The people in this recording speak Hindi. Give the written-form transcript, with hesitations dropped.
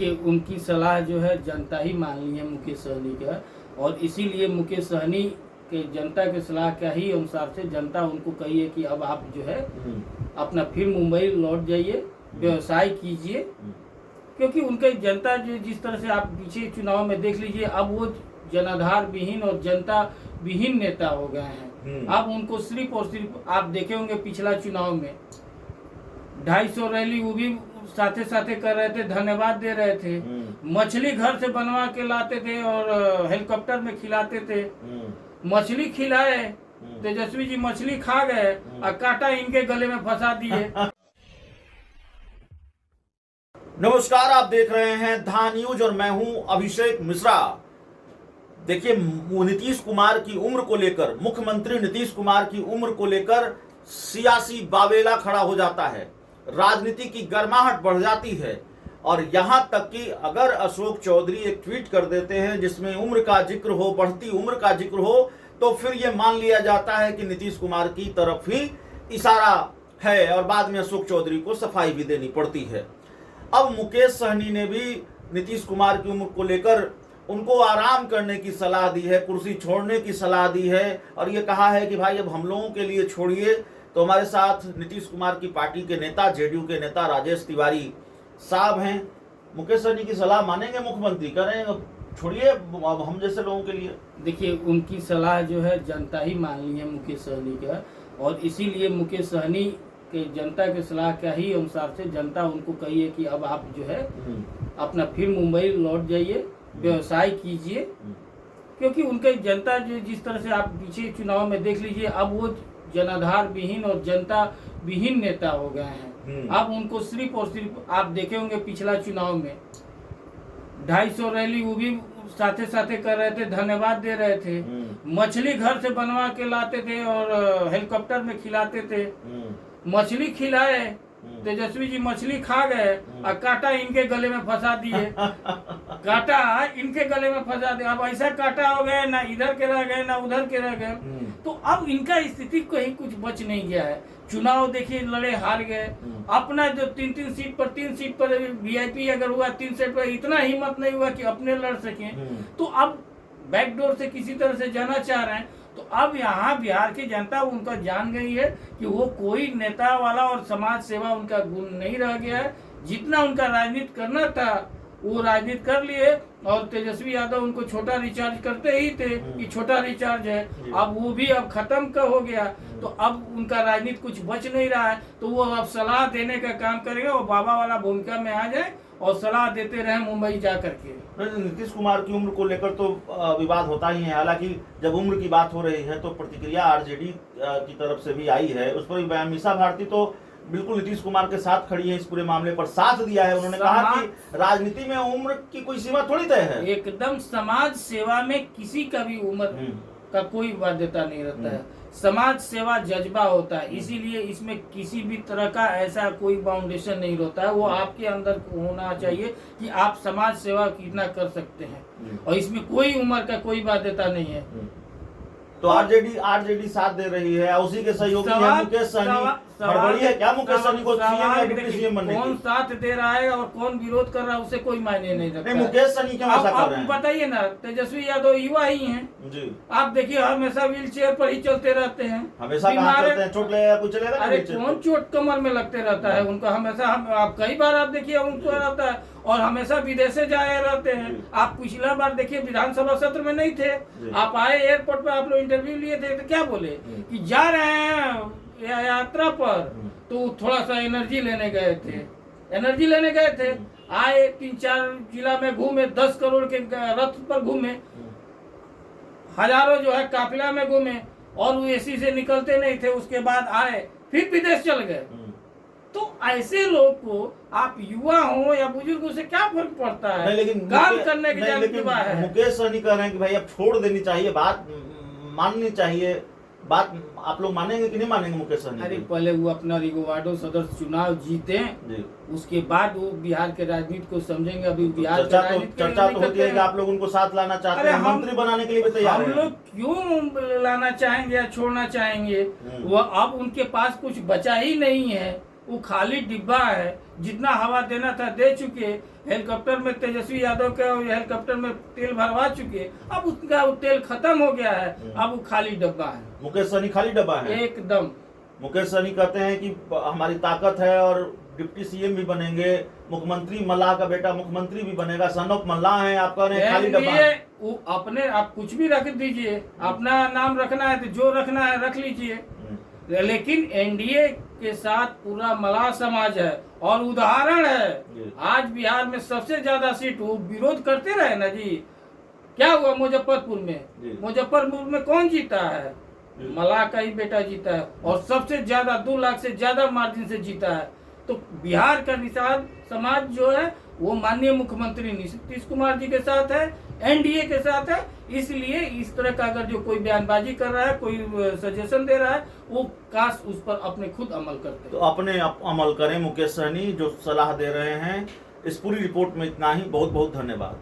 देखिए, उनकी सलाह जो है जनता ही मान ली है मुकेश सहनी का, और इसीलिए मुकेश सहनी के जनता के सलाह का ही अनुसार से जनता उनको कही है कि अब आप जो है अपना फिर मुंबई लौट जाइए, व्यवसाय कीजिए। क्योंकि उनका जनता जो जिस तरह से आप पीछे चुनाव में देख लीजिए, अब वो जनाधार विहीन और जनता विहीन नेता हो गए हैं। अब उनको सिर्फ और सिर्फ आप देखे होंगे पिछला चुनाव में 250 रैली वो भी साथे साथे कर रहे थे, धन्यवाद दे रहे थे, मछली घर से बनवा के लाते थे और हेलीकॉप्टर में खिलाते थे। मछली खिलाए, तेजस्वी जी मछली खा गए और कांटा इनके गले में फंसा दिए। नमस्कार, आप देख रहे हैं धा न्यूज और मैं हूं अभिषेक मिश्रा। देखिए, नीतीश कुमार की उम्र को लेकर, मुख्यमंत्री नीतीश कुमार की उम्र को लेकर सियासी बावेला खड़ा हो जाता है, राजनीति की गर्माहट बढ़ जाती है। और यहां तक कि अगर अशोक चौधरी एक ट्वीट कर देते हैं जिसमें उम्र का जिक्र हो, बढ़ती उम्र का जिक्र हो, तो फिर यह मान लिया जाता है कि नीतीश कुमार की तरफ ही इशारा है और बाद में अशोक चौधरी को सफाई भी देनी पड़ती है। अब मुकेश सहनी ने भी नीतीश कुमार की उम्र को लेकर उनको आराम करने की सलाह दी है, कुर्सी छोड़ने की सलाह दी है और ये कहा है कि भाई अब हम लोगों के लिए छोड़िए। तो हमारे साथ नीतीश कुमार की पार्टी के नेता, जेडीयू के नेता राजेश तिवारी साहब हैं। मुकेश सहनी की सलाह मानेंगे मुख्यमंत्री? करें छोड़िए अब हम जैसे लोगों के लिए? देखिए, उनकी सलाह जो है जनता ही मान ली है मुकेश सहनी का, और इसीलिए मुकेश सहनी के जनता के सलाह का ही अनुसार से जनता उनको कही है कि अब आप जो है अपना फिर मुंबई लौट जाइए, व्यवसाय कीजिए। क्योंकि उनका जनता जो जिस तरह से आप पीछे चुनाव में देख लीजिए, अब वो जनाधार विहीन और जनता विहीन नेता हो गए हैं। अब उनको सिर्फ और सिर्फ आप देखे होंगे पिछला चुनाव में 250 रैली वो भी साथे साथे कर रहे थे, धन्यवाद दे रहे थे, मछली घर से बनवा के लाते थे और हेलीकॉप्टर में खिलाते थे। मछली खिलाए, तेजस्वी जी मछली खा गए और कांटा इनके गले में फंसा दिए। कांटा इनके गले में फंसा दिया। अब ऐसा कांटा हो गया, ना इधर के रह गए ना उधर के रह गए। तो अब इनका स्थिति कहीं कुछ बच नहीं गया है। चुनाव देखिए लड़े, हार गए। अपना जो 3 सीट पर वीआईपी अगर हुआ 3 सीट पर, इतना हिम्मत नहीं हुआ कि अपने लड़ सके। तो अब बैकडोर से किसी तरह से जाना चाह रहे हैं। तो अब यहाँ बिहार की जनता उनका जान गई है कि वो कोई नेता वाला और समाज सेवा उनका गुण नहीं रह गया है। जितना उनका राजनीति करना था वो राजनीति कर लिए, और तेजस्वी यादव उनको छोटा रिचार्ज करते ही थे कि छोटा रिचार्ज है, अब वो भी अब खत्म का हो गया। तो अब उनका राजनीति कुछ बच नहीं रहा है। तो वो अब सलाह देने का काम करेंगे, वो बाबा वाला भूमिका में आ जाए और सलाह देते रहे मुंबई जा करके। नीतीश कुमार की उम्र को लेकर तो विवाद होता ही है। हालांकि जब उम्र की बात हो रही है तो प्रतिक्रिया आरजेडी की तरफ से भी आई है। उस पर मीसा भारती तो बिल्कुल नीतीश कुमार के साथ खड़ी है, इस पूरे मामले पर साथ दिया है। उन्होंने कहा कि राजनीति में उम्र की कोई सीमा थोड़ी तय है। एकदम समाज सेवा में किसी का भी उम्र का कोई बाध्यता नहीं रहता है। समाज सेवा जज्बा होता है, इसीलिए इसमें किसी भी तरह का ऐसा कोई बाउंडेशन नहीं होता है। वो आपके अंदर होना चाहिए कि आप समाज सेवा कितना कर सकते हैं, और इसमें कोई उम्र का कोई बाध्यता नहीं है। तो आरजेडी साथ दे रही है, उसी के सहयोगी है मुकेश सहनी। हड़बड़ी है क्या मुकेश सहनी को सीएम या डिप्टी सीएम बनने की? कौन साथ दे रहा है और कौन विरोध कर रहा है उसे कोई मायने नहीं रखता। मुकेश सहनी क्यों ऐसा कर रहे हैं? बताइए ना, तेजस्वी यादव युवा ही हैं जी। आप देखिए हमेशा व्हील चेयर पर ही चलते रहते हैं। हमेशा कहाँ चलते हैं? चोट लगेगा, कुछ चलेगा? अरे कौन चोट कमर में लगते रहता है उनका? हमेशा आप कई बार आप देखिए उनको रहता है, और हमेशा विदेशे जाए रहते हैं। आप पिछला बार देखिए विधानसभा सत्र में नहीं थे, आप आए एयरपोर्ट पर, आप लोग इंटरव्यू लिए थे, तो क्या बोले कि जा रहे हैं यात्रा पर, तो थोड़ा सा एनर्जी लेने गए थे। आए 3-4 जिला में घूमे, 10 करोड़ के रथ पर घूमे, हजारों जो है काफिला में घूमे, और वो एसी से निकलते नहीं थे। उसके बाद आए फिर विदेश चल गए। तो ऐसे लोग को आप युवा हो या बुजुर्ग से क्या फर्क पड़ता है? लेकिन काम करने की जरूरत है। मुकेश सहनी कह रहे हैं कि भाई अब छोड़ देनी चाहिए, बात माननी चाहिए। बात आप लोग मानेंगे कि नहीं मानेंगे मुकेश सहनी? अरे पहले वो अपना रिगोवाडो सदर चुनाव जीते, उसके बाद वो बिहार के राजनीति को समझेंगे। अभी बिहार चर्चा तो होती है कि आप लोग उनको साथ लाना चाहते हैं, मंत्री बनाने के लिए भी तैयार हैं। हम लोग क्यों लाना चाहेंगे या छोड़ना चाहेंगे? वो अब उनके पास कुछ बचा ही नहीं है, वो खाली डिब्बा है। जितना हवा देना था दे चुके, हेलीकॉप्टर में तेजस्वी यादव के हेलीकॉप्टर में तेल भरवा चुके, अब उसका वो तेल खत्म हो गया है, अब वो खाली डब्बा है। मुकेश सहनी खाली डब्बा है एकदम। मुकेश सहनी कहते हैं कि हमारी ताकत है और डिप्टी सीएम भी बनेंगे, मुख्यमंत्री मल्लाह का बेटा मुख्यमंत्री भी बनेगा, सन ऑफ मल्लाह है, आपका खाली डब्बा है। वो अपने आप कुछ भी रख दीजिए, अपना नाम रखना है तो जो रखना है रख लीजिए, लेकिन एनडीए के साथ पूरा मल्लाह समाज है और उदाहरण है। आज बिहार में सबसे ज्यादा सीट वो विरोध करते रहे ना जी। क्या हुआ मुजफ्फरपुर में? मुजफ्फरपुर में कौन जीता है? मल्लाह का ही बेटा जीता है और सबसे ज्यादा 2 लाख से ज्यादा मार्जिन से जीता है। तो बिहार का निषाद समाज जो है वो माननीय मुख्यमंत्री नीतीश कुमार जी के साथ है, एनडीए के साथ है। इसलिए इस तरह का अगर जो कोई बयानबाजी कर रहा है, कोई सजेशन दे रहा है, वो काश उस पर अपने खुद अमल करते। तो अपने अमल करें मुकेश सहनी जो सलाह दे रहे हैं। इस पूरी रिपोर्ट में इतना ही। बहुत बहुत धन्यवाद।